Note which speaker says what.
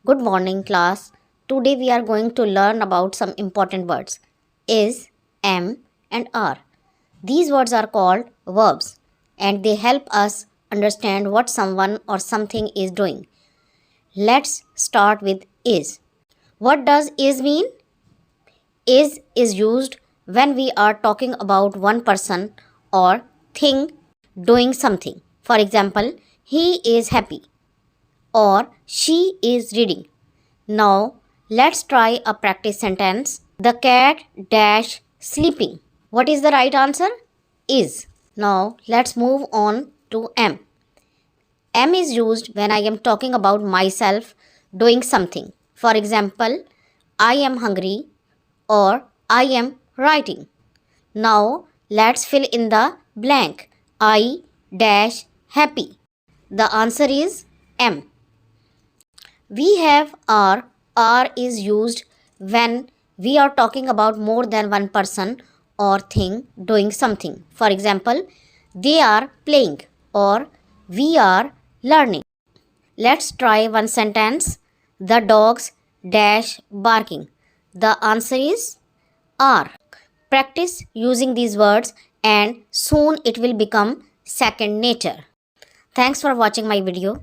Speaker 1: Good morning, class. Today we are going to learn about some important words is, am, and are. These words are called verbs and they help us understand what someone or something is doing. Let's start with is. What does is mean? Is used when we are talking about one person or thing doing something. For example, he is happy or she is reading. Now, let's try a practice sentence. The cat dash sleeping. What is the right answer? Is. Now, let's move on to am. Am is used when I am talking about myself doing something. For example, I am hungry or I am writing. Now, let's fill in the blank. I dash happy. The answer is am. We have are. Are is used when we are talking about more than one person or thing doing something. For example, they are playing or we are learning. Let's try one sentence. The dogs dash barking. The answer is are. Practice using these words and soon it will become second nature. Thanks for watching my video.